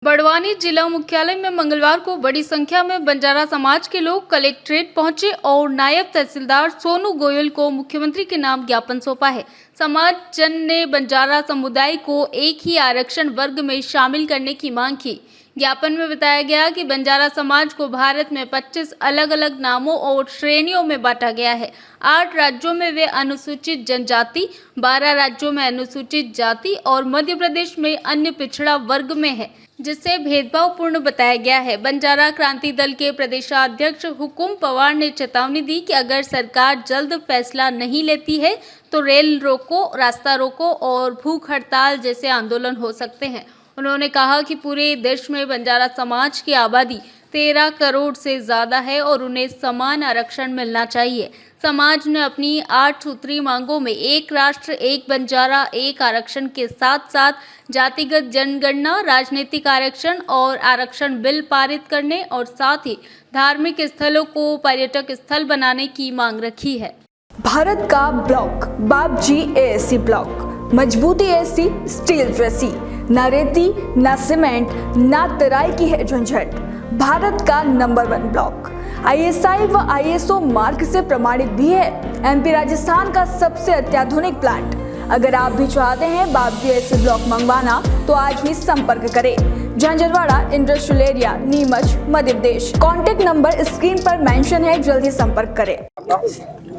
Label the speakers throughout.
Speaker 1: बड़वानी जिला मुख्यालय में मंगलवार को बड़ी संख्या में बंजारा समाज के लोग कलेक्ट्रेट पहुंचे और नायब तहसीलदार सोनू गोयल को मुख्यमंत्री के नाम ज्ञापन सौंपा है। समाज जन ने बंजारा समुदाय को एक ही आरक्षण वर्ग में शामिल करने की मांग की। ज्ञापन में बताया गया कि बंजारा समाज को भारत में 25 अलग अलग नामों और श्रेणियों में बांटा गया है। 8 राज्यों में वे अनुसूचित जनजाति, 12 राज्यों में अनुसूचित जाति और मध्य प्रदेश में अन्य पिछड़ा वर्ग में है, जिसे भेदभावपूर्ण बताया गया है। बंजारा क्रांति दल के प्रदेशाध्यक्ष हुकुम पवार ने चेतावनी दी कि अगर सरकार जल्द फैसला नहीं लेती है तो रेल रोको, रास्ता रोको और भूख हड़ताल जैसे आंदोलन हो सकते हैं। उन्होंने कहा कि पूरे देश में बंजारा समाज की आबादी 13 करोड़ से ज़्यादा है और उन्हें समान आरक्षण मिलना चाहिए। समाज ने अपनी 8 सूत्री मांगों में एक राष्ट्र, एक बंजारा, एक आरक्षण के साथ साथ जातिगत जनगणना, राजनीतिक आरक्षण और आरक्षण बिल पारित करने और साथ ही धार्मिक स्थलों को पर्यटक स्थल बनाने की मांग रखी है।
Speaker 2: भारत का ब्लॉक बापजी एएससी ब्लॉक, मजबूती एएससी स्टील जैसी, ना रेती ना सीमेंट ना तराई की है झंझट। भारत का नंबर 1 ब्लॉक आईएसआई व आईएसओ मार्क से प्रमाणित भी है। एमपी राजस्थान का सबसे अत्याधुनिक प्लांट। अगर आप भी चाहते हैं बापजी एएससी ब्लॉक मंगवाना तो आज ही संपर्क करें। झंझरवाड़ा industrial area, Neemuch, Madhya Pradesh. Contact number screen पर मेंशन है, जल्दी संपर्क करें।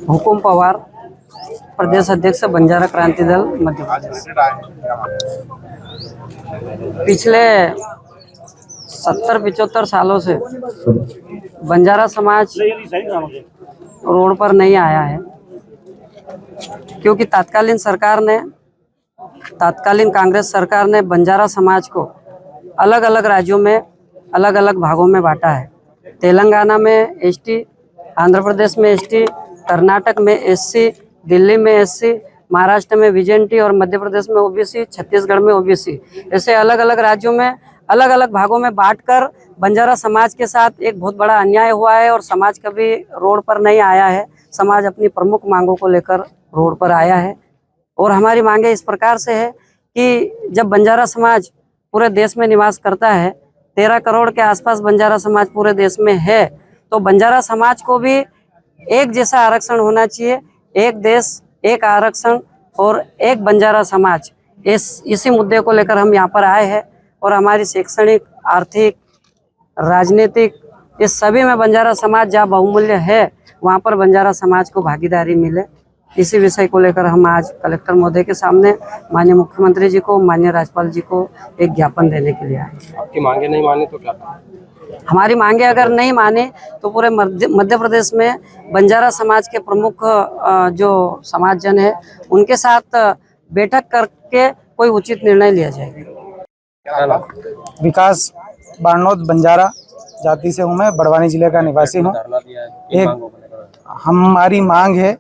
Speaker 3: हुकुम पवार, प्रदेश अध्यक्ष बंजारा क्रांति दल मध्य प्रदेश। पिछले 70-75 सालों से बंजारा समाज रोड पर नहीं आया है, क्योंकि तत्कालीन कांग्रेस सरकार ने बंजारा समाज को अलग अलग राज्यों में अलग अलग भागों में बांटा है। तेलंगाना में एसटी, आंध्र प्रदेश में एसटी, कर्नाटक में एससी, दिल्ली में एससी, महाराष्ट्र में विजेंटी और मध्य प्रदेश में ओबीसी, छत्तीसगढ़ में ओबीसी, ऐसे अलग अलग राज्यों में अलग अलग भागों में बांटकर बंजारा समाज के साथ एक बहुत बड़ा अन्याय हुआ है और समाज कभी रोड पर नहीं आया है। समाज अपनी प्रमुख मांगों को लेकर रोड पर आया है और हमारी मांगे इस प्रकार से है कि जब बंजारा समाज पूरे देश में निवास करता है, 13 करोड़ के आसपास बंजारा समाज पूरे देश में है, तो बंजारा समाज को भी एक जैसा आरक्षण होना चाहिए। एक देश, एक आरक्षण और एक बंजारा समाज, इसी मुद्दे को लेकर हम यहाँ पर आए हैं और हमारी शैक्षणिक, आर्थिक, राजनीतिक, इस सभी में बंजारा समाज जहाँ बहुमूल्य है वहाँ पर बंजारा समाज को भागीदारी मिले, इसी विषय को लेकर हम आज कलेक्टर महोदय के सामने माननीय मुख्यमंत्री जी को, माननीय राज्यपाल जी को एक ज्ञापन देने के लिए आए।
Speaker 4: आपकी मांगे नहीं माने तो क्या?
Speaker 3: हमारी मांगे अगर नहीं माने तो पूरे मध्य प्रदेश में बंजारा समाज के प्रमुख जो समाजजन है उनके साथ बैठक करके कोई उचित निर्णय लिया जाएगा।
Speaker 5: विकास बारनौत बंजारा जाति से हूँ मैं, बड़वानी जिले का निवासी हूँ। हमारी मांग है,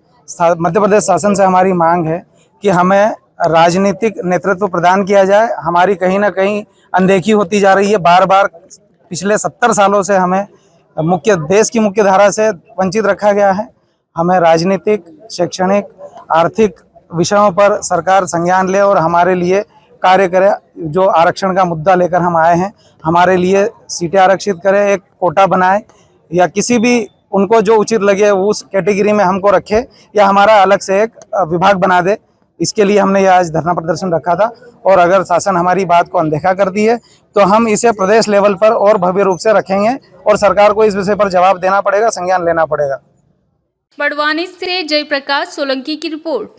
Speaker 5: मध्य प्रदेश शासन से हमारी मांग है कि हमें राजनीतिक नेतृत्व प्रदान किया जाए। हमारी कहीं ना कहीं अनदेखी होती जा रही है। बार बार पिछले 70 सालों से हमें देश की मुख्य धारा से वंचित रखा गया है। हमें राजनीतिक, शैक्षणिक, आर्थिक विषयों पर सरकार संज्ञान ले और हमारे लिए कार्य करे। जो आरक्षण का मुद्दा लेकर हम आए हैं, हमारे लिए सीटें आरक्षित करें, एक कोटा बनाए या किसी भी उनको जो उचित लगे उस कैटेगरी में हमको रखे या हमारा अलग से एक विभाग बना दे। इसके लिए हमने यह आज धरना प्रदर्शन रखा था और अगर शासन हमारी बात को अनदेखा करती है तो हम इसे प्रदेश लेवल पर और भव्य रूप से रखेंगे और सरकार को इस विषय पर जवाब देना पड़ेगा, संज्ञान लेना पड़ेगा।
Speaker 1: बड़वानी से जयप्रकाश सोलंकी की रिपोर्ट।